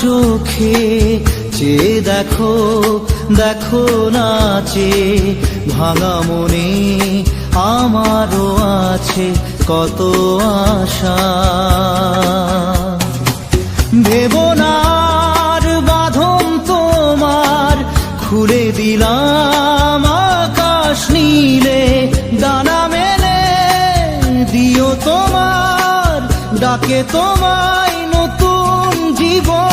চোখে চেয়ে দেখো, দেখো নাচে ভাঙা মনে আমারও আছে কত আশা। ভেবনার বাঁধন তোমার খুলে দিলাম আকাশ নীলে, ডানা মেলে দিও তোমার ডাকে তোমায় নতুন জীবন।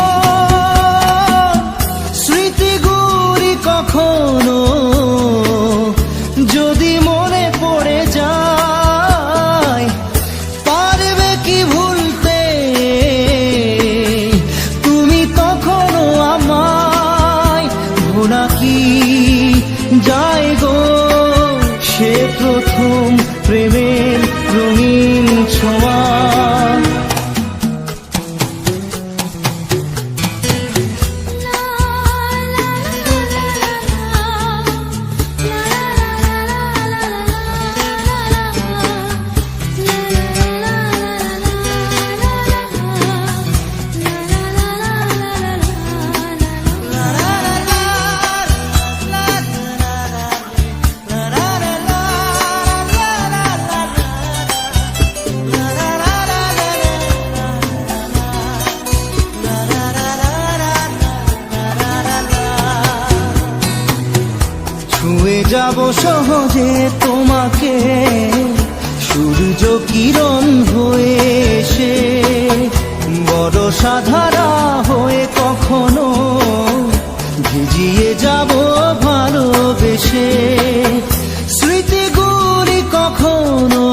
স্মৃতিগুলি কখনো যদি মনে পড়ে যায়, পারবে কি ভুলতে তুমি তখনো আমায়? ভোলা কি যায় গো সে প্রথম প্রেমের রঙিন ছোঁয়া। ছুঁয়ে যাব সহজে তোমাকে সূর্য কিরণ হয়ে এসে, বরষা ধারা হয়ে কখনো ভিজিয়ে যাব ভালোবেসে। স্মৃতিগুলি কখনো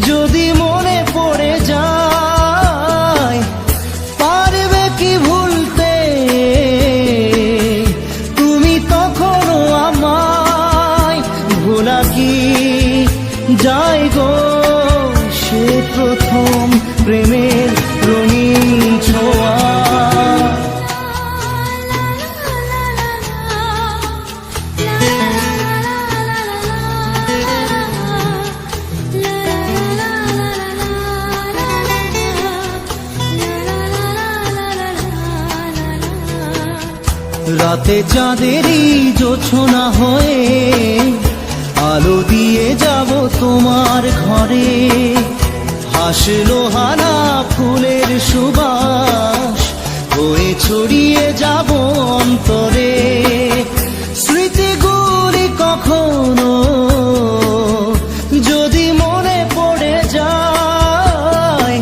যদি মনে পড়ে যায়, পারবে কি ভুলতে তুমি তখনো আমায়? ভোলা কি যায় গো সে প্রথম প্রেমের রঙিন ছোঁয়া। রাতে চাঁদেরই জোছনা হয়ে আলো দিয়ে যাব তোমার ঘরে, হাসলো হানা ফুলের সুবাস হয়ে ছড়িয়ে যাব অন্তরে। স্মৃতিগুলি কখনো যদি মনে পড়ে যায়,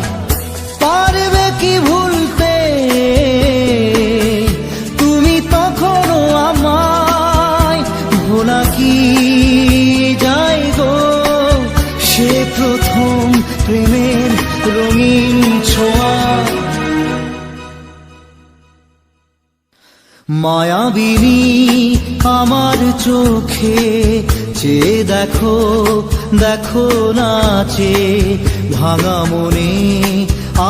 পারবে কি ভুলতে তুমি তখনো আমায়? ভোলা কি যায় গো সে প্রথম প্রেমের রঙিন ছোঁয়া। মায়াবিনী আমার চোখে চেয়ে দেখো, দেখো নাচে ভাঙা মনে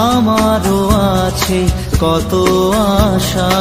আমারও আছে কত আশা।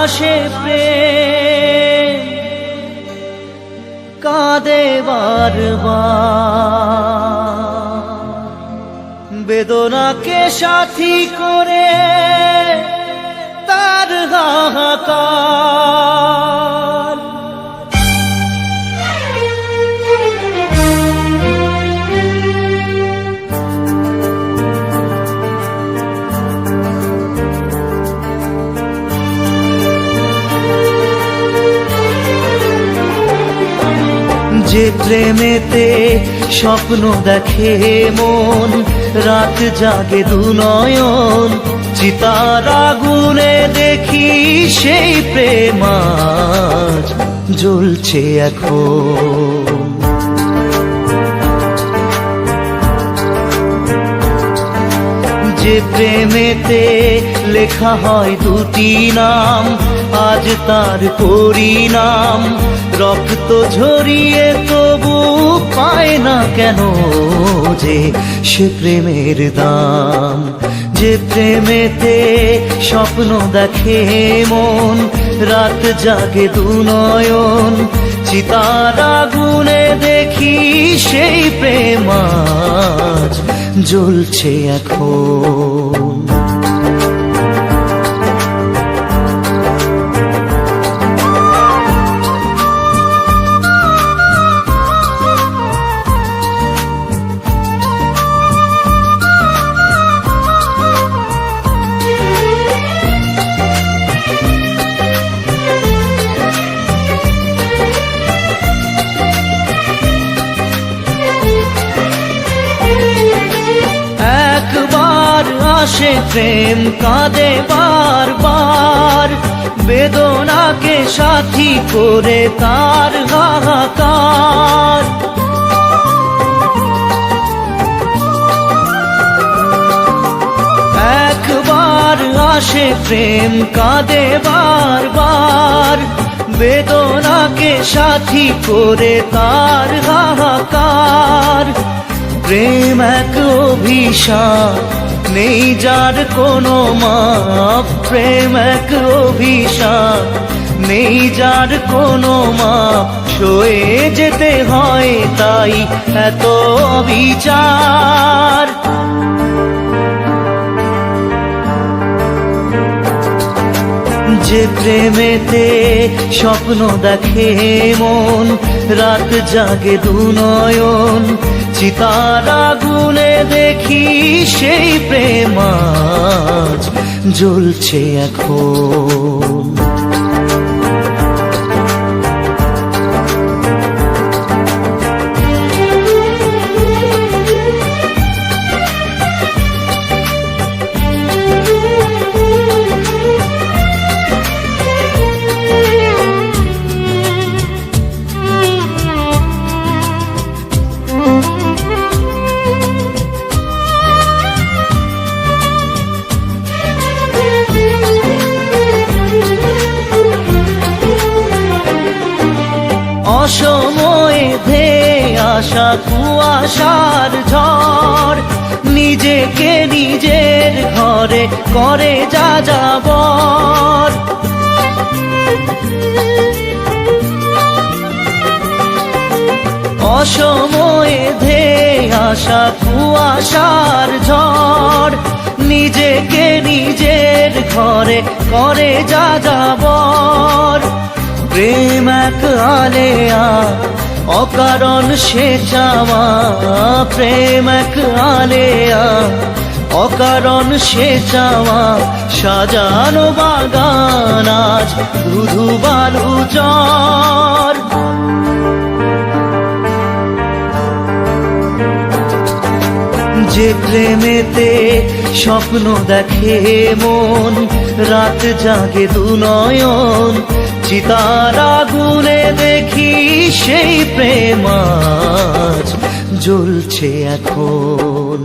আসে প্রেম কাঁদে বারবার, বেদনাকে সাথী করে তার হাহাকার। যে প্রেমেতে স্বপ্ন দেখে মন, রাত জাগে দুনয়ন, চিতার আগুনে দেখি সেই প্রেম আজ জ্বলছে এখন। যে প্রেমেতে লেখা হয় দুটি নাম, আজ তার পরিণাম রক্ত ঝরিয়ে তবু পায় না কেন যে সে প্রেমের দাম। যে প্রেমেতে স্বপ্ন দেখে মন, রাত জাগে দুনয়ন, চিতার আগুনে দেখি সেই প্রেম আজ জ্বলছে এখন। আসে প্রেম কাঁদে বারবার, বেদনাকে সাথী করে তার হাহাকার। একবার আসে প্রেম কাঁদে বারবার, বেদনাকে সাথী করে তার হাহাকার। প্রেম এক অভিশাপ, নেই যার কোনো মাপ। প্রেম এক অভিশাপ, নেই যার কোনো মাপ। সয়ে যেতে হয় তাই এত বিচার। যে প্রেমেতে স্বপ্ন দেখে মন, রাত জাগে দুনয়ন, চিতার আগুনে দেখি সেই প্রেম আজ জ্বলছে এখন। অসময়ে ধেয়ে আসা কুয়াশার ঝড়, নিজেকে নিজের ঘরে করে যাযাবর। অসময়ে ধেয়ে আসা কুয়াশার ঝড়, নিজেকে নিজের ঘরে করে যাযাবর। প্রেম এক আলেয়া, অকারণ সে চাওয়া। প্রেম এক আলেয়া, অকারণ সে চাওয়া। সাজানো বাগান আজ ধুধু বালু চর। যে প্রেমেতে স্বপ্ন দেখে মন, রাত জাগে দুনয়ন, চিতার আগুনে দেখি সেই প্রেম আজ জ্বলছে এখন।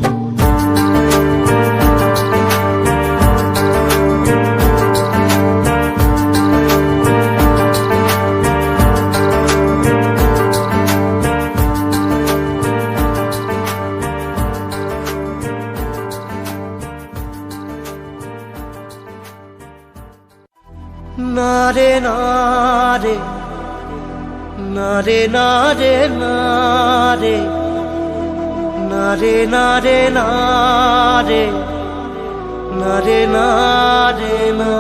না রে না রে না রে না রে না রে, না রে না রে না রে, না রে না রে না।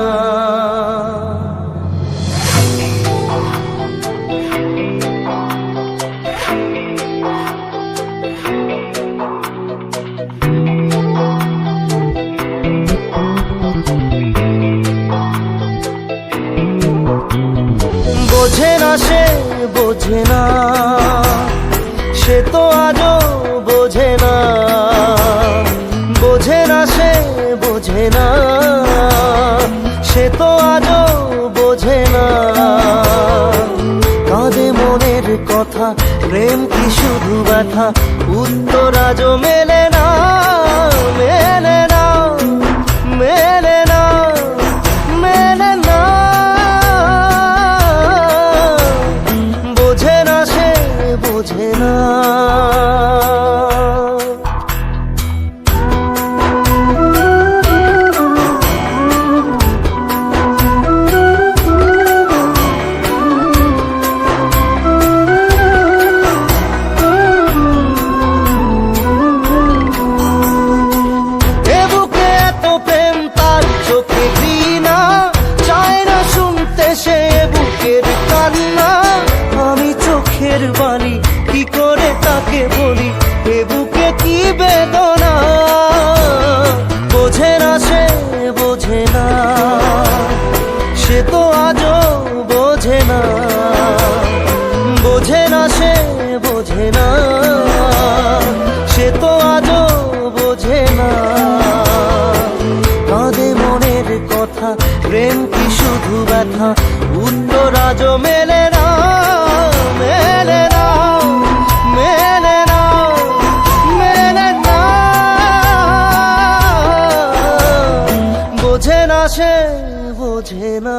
বোঝে না সে বোঝে না, সে তো আজও বোঝে না। বোঝে না সে বোঝে না, সে তো আজও বোঝে না। কাঁদে মনের কথা, প্রেম কি শুধু ব্যথা, উত্তর আজও মেলে না, মেলে না, মেলে না, মেলে না। বোঝে না সে বোঝে না। বাণী কি করে তাকে বলি, এ বুকে কি বেদনা। বোঝে না সে বোঝে না, সে তো আজও বোঝে না। বোঝে না সে বোঝে না, সে তো আজও বোঝে না। কাঁদে মনের কথা, প্রেম কি শুধু ব্যথা, উত্তর আজও মেলে না, মেলে না, মেলে না, মেলে না। বোঝে না সে বোঝে না।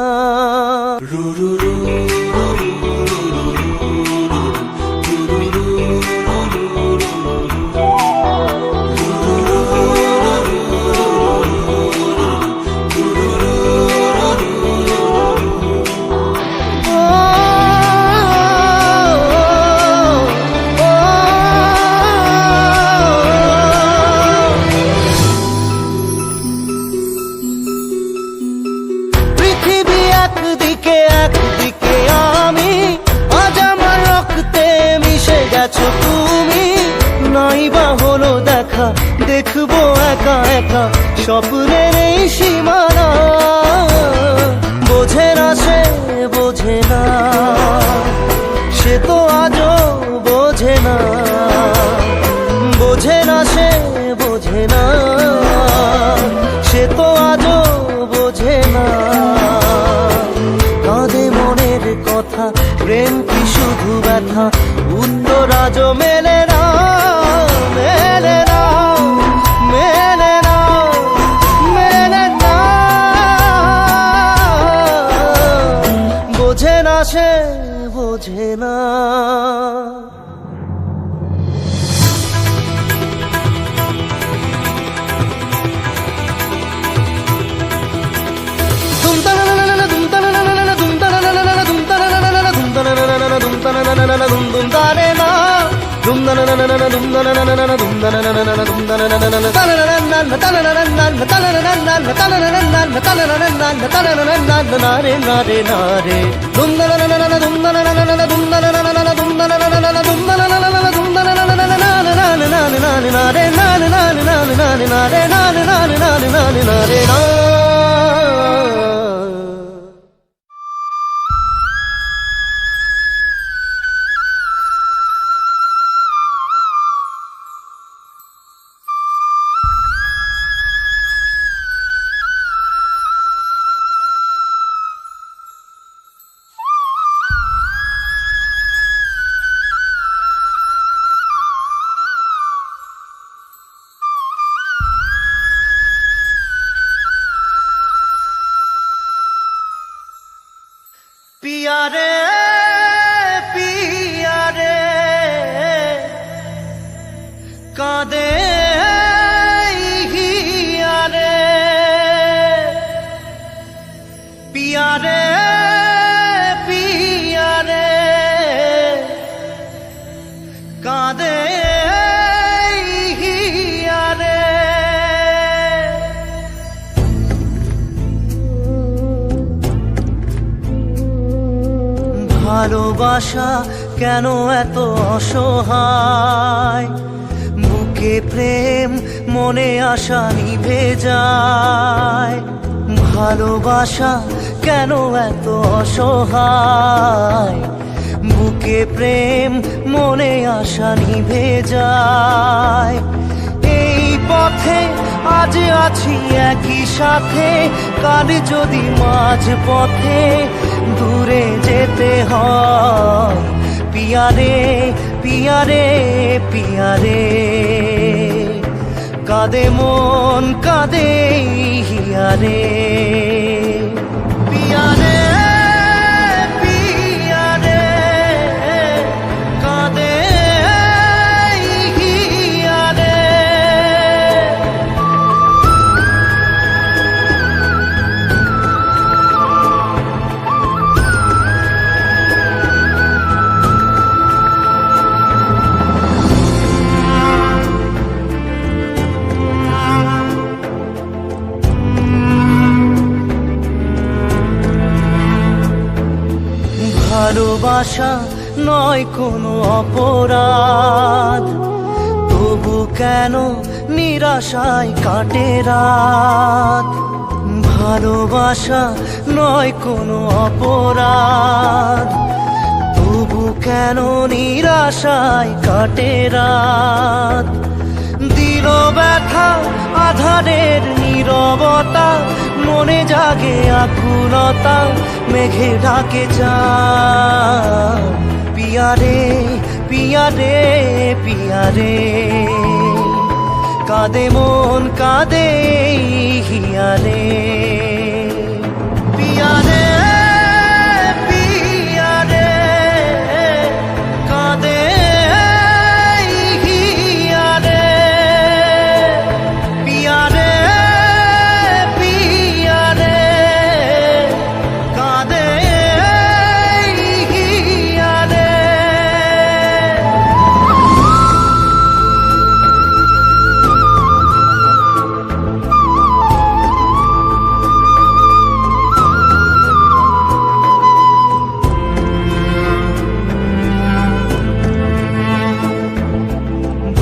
একদিকে একদিকে আমি, আজ আমার রক্তে মিশে গেছো তুমি। নাই বা হলো দেখা, দেখবো একা একা স্বপ্নের এই সীমানা। বোঝে না সে বোঝে না, সে তো আজও বোঝে না। বোঝে না সে বোঝে না, সে তো আজও বোঝে না। কাঁদে মনের কথা, প্রেম কি শুধু ব্যথা, উত্তর আজও মেলে না, মেলে না, মেলে না, মেলে না। বোঝে না সে বোঝে না। पिया रे पिया रे कांदे हिया रे पिया रे पिया रे ভালোবাসা কেন এত অসহায়, বুকে প্রেম মনে আশা নিভে যায়। ভালোবাসা কেন এত অসহায়, বুকে প্রেম মনে আশা নিভে যায়। এই পথে আজ আছি একই সাথে, কাল যদি মাঝ পথে দূরে যেতে হয়। পিয়ারে পিয়ারে পিয়ারে, কাঁদে মন কাঁদে হিয়ারে। পিয়ারে পিয়ারে, কাঁদে হিয়ারে। ভালোবাসা নয় কোনো অপরাধ, তবু কেন নিরাশায় কাটে রাত। ভালোবাসা নয় কোনো অপরাধ, তবু কেন নিরাশায় কাটে রাত। দিল ব্যথা আধারের নীরবতা, মনে জাগে আকুলতা, মেঘে ঢাকে চাঁদ। পিয়ারে পিয়ারে পিয়ারে, কাঁদে মন কাঁদে হিয়ারে। পিয়ারে পিয়ারে, কাঁদে হিয়ারে। পিয়ারে পিয়ারে, কাঁদে হিয়ারে।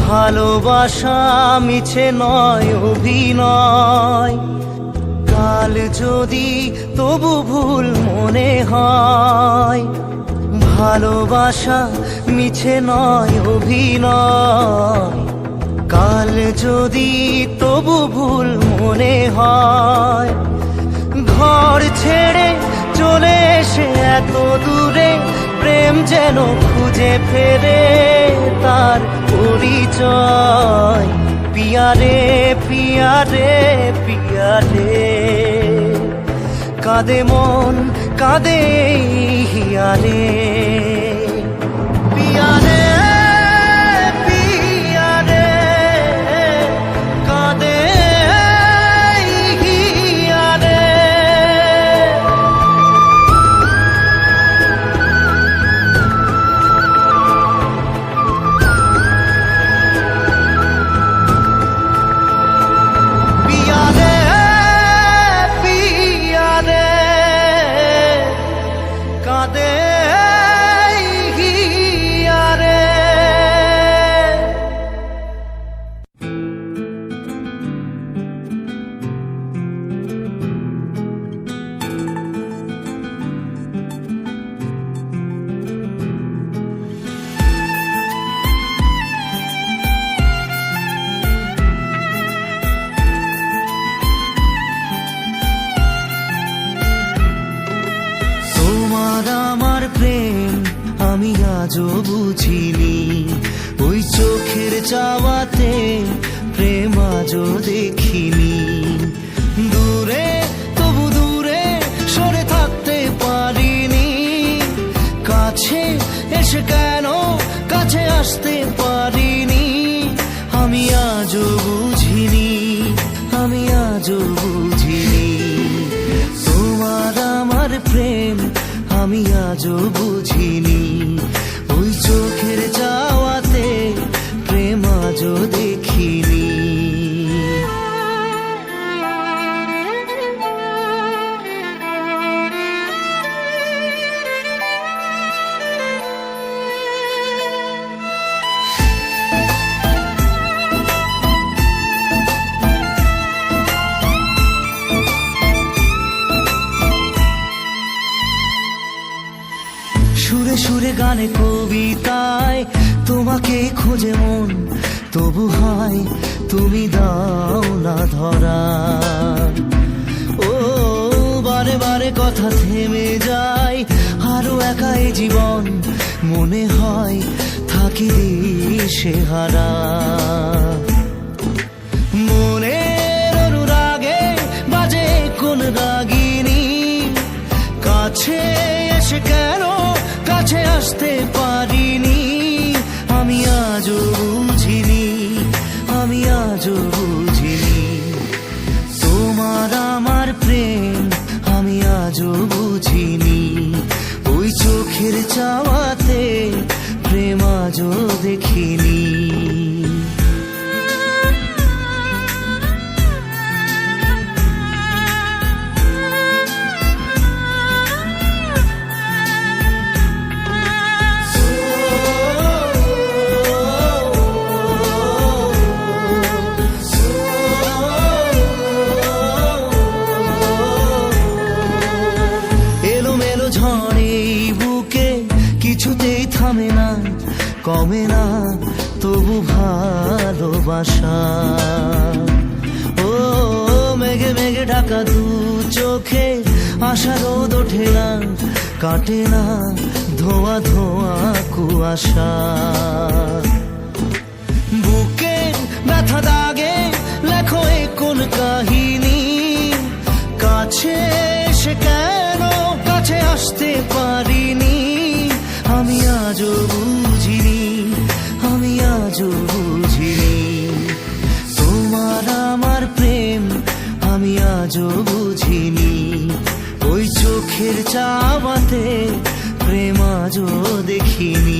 ভালোবাসা মিছে নয় অভিনয়, কাল যদি তবু ভুল মনে হয়। ভালোবাসা মিছে নয় অভিনয়, কাল যদি তবু ভুল মনে হয়। ঘর ছেড়ে চলে এসে এত দূরে, প্রেম যেন খুঁজে ফেরে তার পরিচয়। পিয়ারে পিয়ারে পিয়ারে, কাঁদে মন কাঁদে হিয়ারে। পিয়ারে পিয়ারে, কাঁদে হিয়ারে। পিয়ারে পিয়ারে, কাঁদে হিয়ারে। তোমার আমার প্রেম আমি আজও বুঝিনি, ওই চোখের চাওয়াতে প্রেম আজও দেখিনি। দূরে তবু দূরে সরে থাকতে পারিনি, কাছে এসে কেন কাছে আসতে পারিনি। আমি আজও বুঝিনি, আমি আজও বুঝিনি। তোমার আমার প্রেম আমি আজও বুঝিনি, ওই চোখের চাওয়াতে প্রেম আজও দেখিনি। সুরে সুরে গানে কবিতায় তোমাকে খোঁজে মন, তবু হয় তুমি দাও না ধরা। ও বারে বারে কথা থেমে যায়, আরো একা এই জীবন, মনে হয় থাকি দিশে হারা। মনের অনুরাগে বাজে কোন রাগিনী, কাছে এসে কেন কাছে আসতে পারিনি। আমি আজও বুঝিনি, আমি আজও বুঝিনি তোমার আমার প্রেম, আমি আজও বুঝিনি। ওই চোখের চাওয়াতে প্রেম আজও দেখিনি। ঝড়ে বুকে কিছুতেই থামে না, কমে না তবু ভালোবাসা। ও মেঘে মেঘে ঢাকা দু চোখে আশা রোদ ওঠে না, কাটে না ধোয়া ধোয়া কুয়াশা। বুকে ব্যথা দাগে লেখো এ কোন কাহিনী, কাছে এসে কেন কাছে আসতে পারিনি। আমি আজও বুঝিনি, আমি আজও বুঝিনি তোমার আমার প্রেম, আমি আজও বুঝিনি। ওই চোখের চাওয়াতে প্রেম আজও দেখিনি।